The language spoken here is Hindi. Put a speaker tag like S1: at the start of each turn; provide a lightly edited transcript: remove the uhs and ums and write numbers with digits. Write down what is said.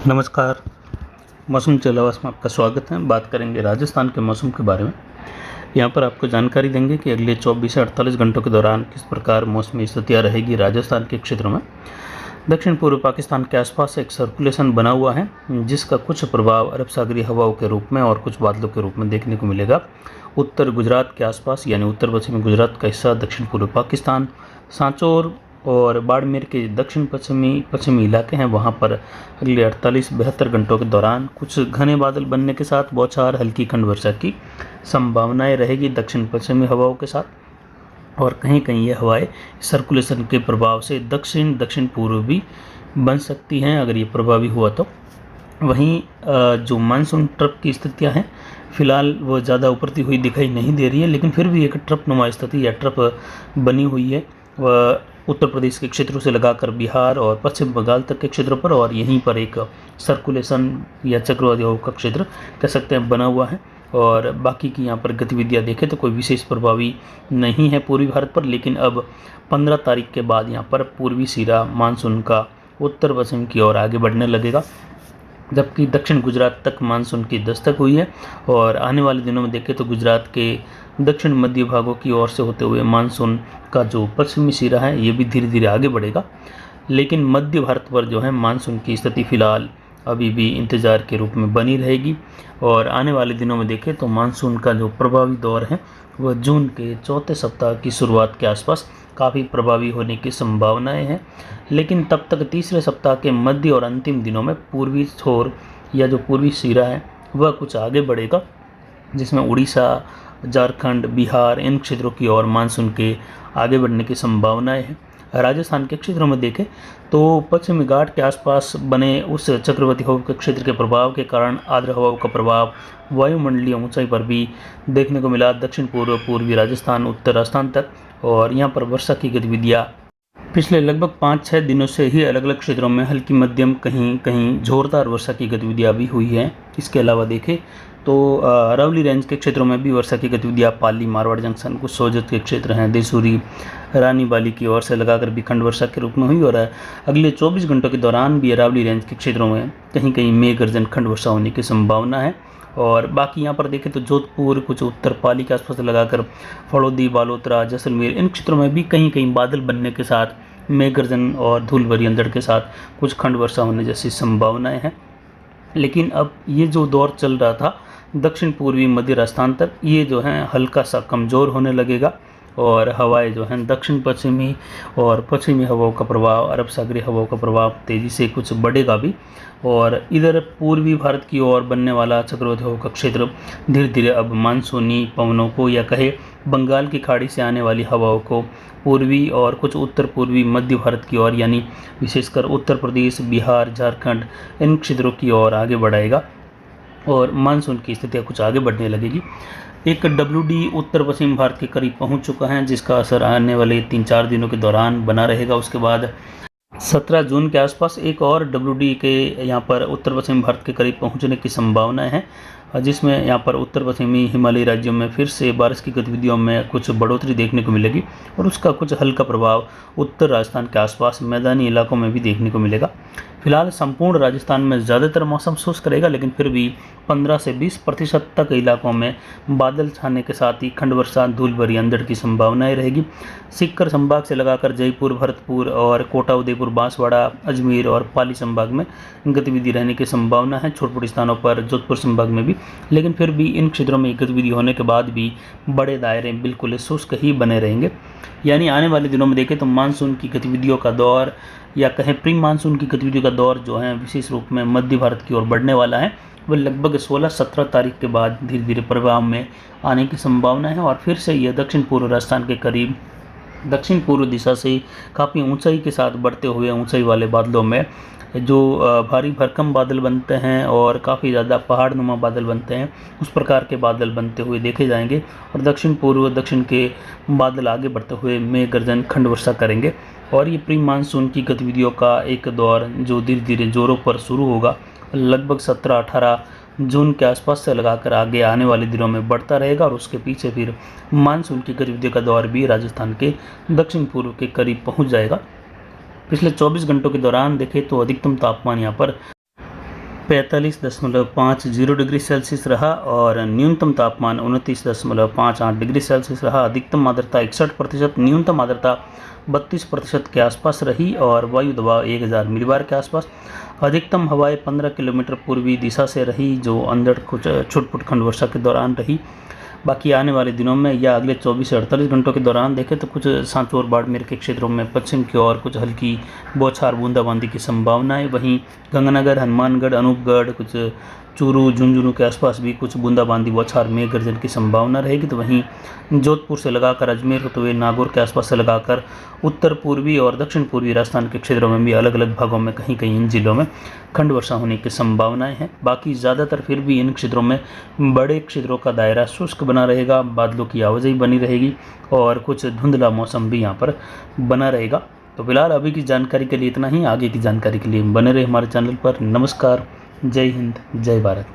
S1: नमस्कार। मौसम जलवास में आपका स्वागत है। बात करेंगे राजस्थान के मौसम के बारे में। यहाँ पर आपको जानकारी देंगे कि अगले 24 से 48 घंटों के दौरान किस प्रकार मौसमी स्थितियाँ रहेगी राजस्थान के क्षेत्रों में। दक्षिण पूर्व पाकिस्तान के आसपास एक सर्कुलेशन बना हुआ है, जिसका कुछ प्रभाव अरब सागरीय हवाओं के रूप में और कुछ बादलों के रूप में देखने को मिलेगा। उत्तर गुजरात के आसपास यानी उत्तर पश्चिमी गुजरात का हिस्सा, दक्षिण पूर्व पाकिस्तान, सांचौर और बाड़मेर के दक्षिण पश्चिमी इलाके हैं, वहाँ पर अगले 48-72 घंटों के दौरान कुछ घने बादल बनने के साथ बौछार हल्की खंड वर्षा की संभावनाएं रहेगी दक्षिण पश्चिमी हवाओं के साथ। और कहीं कहीं ये हवाएं सर्कुलेशन के प्रभाव से दक्षिण पूर्व भी बन सकती हैं अगर ये प्रभावी हुआ तो। वहीं जो मानसून ट्रप की स्थितियां हैं, फिलहाल वो ज़्यादा उभरती हुई दिखाई नहीं दे रही है, लेकिन फिर भी एक ट्रप नुमा स्थिति या ट्रप बनी हुई है। वह उत्तर प्रदेश के क्षेत्रों से लगाकर बिहार और पश्चिम बंगाल तक के क्षेत्रों पर, और यहीं पर एक सर्कुलेशन या चक्रवाती हवा का क्षेत्र कह सकते हैं बना हुआ है। और बाकी की यहाँ पर गतिविधियाँ देखें तो कोई विशेष प्रभावी नहीं है पूर्वी भारत पर, लेकिन अब 15 तारीख के बाद यहाँ पर पूर्वी सिरा मानसून का उत्तर पश्चिम की ओर आगे बढ़ने लगेगा, जबकि दक्षिण गुजरात तक मानसून की दस्तक हुई है। और आने वाले दिनों में देखें तो गुजरात के दक्षिण मध्य भागों की ओर से होते हुए मानसून का जो पश्चिमी सिरा है ये भी धीरे धीरे आगे बढ़ेगा। लेकिन मध्य भारत पर जो है मानसून की स्थिति फिलहाल अभी भी इंतज़ार के रूप में बनी रहेगी। और आने वाले दिनों में देखें तो मानसून का जो प्रभावी दौर है वह जून के चौथे सप्ताह की शुरुआत के आसपास काफ़ी प्रभावी होने की संभावनाएं हैं। लेकिन तब तक तीसरे सप्ताह के मध्य और अंतिम दिनों में पूर्वी छोर या जो पूर्वी सिरा है वह कुछ आगे बढ़ेगा, जिसमें उड़ीसा, झारखंड, बिहार इन क्षेत्रों की ओर मानसून के आगे बढ़ने की संभावनाएं हैं। राजस्थान के क्षेत्रों में देखें तो पश्चिमी घाट के आसपास बने उस चक्रवाती हवा के क्षेत्र के प्रभाव के कारण आर्द्र हवाओं का प्रभाव वायुमंडलीय ऊंचाई पर भी देखने को मिला, दक्षिण पूर्व पूर्वी राजस्थान, उत्तर राजस्थान तक। और यहाँ पर वर्षा की गतिविधियाँ पिछले लगभग 5-6 दिनों से ही अलग अलग क्षेत्रों में हल्की मध्यम कहीं कहीं जोरदार वर्षा की गतिविधियाँ भी हुई हैं। इसके अलावा देखें तो अरावली रेंज के क्षेत्रों में भी वर्षा की गतिविधियाँ, पाली, मारवाड़ जंक्शन, कुछ सोजत के क्षेत्र हैं, देसूरी, रानी बाली की ओर से लगाकर भी खंड वर्षा के रूप में हुई। और अगले 24 घंटों के दौरान भी अरावली रेंज के क्षेत्रों में कहीं कहीं मेघ गर्जन खंड वर्षा होने की संभावना है। और बाकी यहाँ पर देखें तो जोधपुर, कुछ उत्तर पाली के आसपास लगाकर फड़ौदी, बालोतरा, जैसलमेर इन क्षेत्रों में भी कहीं कहीं बादल बनने के साथ मेघ गर्जन और धूल भरी अंधड़ के साथ कुछ खंड वर्षा होने जैसी संभावनाएं हैं। लेकिन अब ये जो दौर चल रहा था दक्षिण पूर्वी मध्य राजस्थान तक, ये जो है हल्का सा कमज़ोर होने लगेगा। और हवाएं जो हैं दक्षिण पश्चिमी और पश्चिमी हवाओं का प्रभाव, अरब सागरीय हवाओं का प्रभाव तेज़ी से कुछ बढ़ेगा भी। और इधर पूर्वी भारत की ओर बनने वाला चक्रवाती हवा का क्षेत्र धीरे धीरे अब मानसूनी पवनों को या कहे बंगाल की खाड़ी से आने वाली हवाओं को पूर्वी और कुछ उत्तर पूर्वी मध्य भारत की ओर यानी विशेषकर उत्तर प्रदेश, बिहार, झारखंड इन क्षेत्रों की ओर आगे बढ़ाएगा और मानसून की स्थितियाँ कुछ आगे बढ़ने लगेगी। एक WD उत्तर पश्चिम भारत के करीब पहुंच चुका है, जिसका असर आने वाले 3-4 दिनों के दौरान बना रहेगा। उसके बाद 17 जून के आसपास एक और WD के यहाँ पर उत्तर पश्चिम भारत के करीब पहुंचने की संभावना है, जिसमें यहाँ पर उत्तर पश्चिमी हिमालयी राज्यों में फिर से बारिश की गतिविधियों में कुछ बढ़ोतरी देखने को मिलेगी। और उसका कुछ हल्का प्रभाव उत्तर राजस्थान के आसपास मैदानी इलाकों में भी देखने को मिलेगा। फिलहाल संपूर्ण राजस्थान में ज़्यादातर मौसम शुष्क रहेगा, लेकिन फिर भी 15 से 20% तक इलाकों में बादल छाने के साथ ही खंड वर्षा, धूल भरी अंधड़ की संभावनाएं रहेगी। सीकर संभाग से लगाकर जयपुर, भरतपुर और कोटा, उदयपुर, बांसवाड़ा, अजमेर और पाली संभाग में गतिविधि रहने की संभावना है। छोटे स्थानों पर जोधपुर संभाग में भी, लेकिन फिर भी इन क्षेत्रों में गतिविधि होने के बाद भी बड़े दायरे बिल्कुल शुष्क ही बने रहेंगे। यानी आने वाले दिनों में देखें तो मानसून की गतिविधियों का दौर या कहें प्री मानसून की गतिविधियों का दौर जो है विशेष रूप में मध्य भारत की ओर बढ़ने वाला है। वह लगभग 16-17 तारीख के बाद धीरे धीरे प्रभाव में आने की संभावना है। और फिर से यह दक्षिण पूर्व राजस्थान के करीब दक्षिण पूर्व दिशा से काफ़ी ऊंचाई के साथ बढ़ते हुए ऊंचाई वाले बादलों में जो भारी भरकम बादल बनते हैं और काफ़ी ज़्यादा पहाड़ नुमा बादल बनते हैं, उस प्रकार के बादल बनते हुए देखे जाएंगे। और दक्षिण पूर्व दक्षिण के बादल आगे बढ़ते हुए मेघ गर्जन खंड वर्षा करेंगे। और ये प्री मानसून की गतिविधियों का एक दौर जो धीरे धीरे जोरों पर शुरू होगा, लगभग 17-18 जून के आसपास से लगाकर आगे आने वाले दिनों में बढ़ता रहेगा। और उसके पीछे फिर मानसून की गतिविधियों का दौर भी राजस्थान के दक्षिण पूर्व के करीब पहुंच जाएगा। पिछले 24 घंटों के दौरान देखें तो अधिकतम तापमान यहाँ पर 45.50 डिग्री सेल्सियस रहा और न्यूनतम तापमान 29.58 डिग्री सेल्सियस रहा। अधिकतम आर्द्रता 61%, न्यूनतम आर्द्रता 32% के आसपास रही और वायु दबाव 1000 मिलीबार के आसपास। अधिकतम हवाएं 15 किलोमीटर पूर्वी दिशा से रही, जो अंधड़ कुछ छुटपुट खंड वर्षा के दौरान रही। बाकी आने वाले दिनों में या अगले 24 से 48 घंटों के दौरान देखें तो कुछ सांचौर बाड़मेर के क्षेत्रों में पश्चिम की ओर कुछ हल्की बौछार बूंदाबांदी की संभावना है। वहीं गंगानगर, हनुमानगढ़, अनूपगढ़, कुछ चूरू, झुंझुनू के आसपास भी कुछ बूंदाबांदी, बौछार, मेघ गर्जन की संभावना रहेगी। तो वहीं जोधपुर से लगाकर अजमेर होते हुए नागौर के आसपास से लगाकर उत्तर पूर्वी और दक्षिण पूर्वी राजस्थान के क्षेत्रों में भी अलग अलग भागों में कहीं कहीं इन जिलों में खंड वर्षा होने की संभावनाएं हैं। बाकी ज़्यादातर फिर भी इन क्षेत्रों में बड़े क्षेत्रों का दायरा शुष्क बना रहेगा, बादलों की आवाजाही बनी रहेगी और कुछ धुंधला मौसम भी यहाँ पर बना रहेगा। तो फिलहाल अभी की जानकारी के लिए इतना ही। आगे की जानकारी के लिए बने रहे हमारे चैनल पर। नमस्कार, जय हिंद, जय भारत।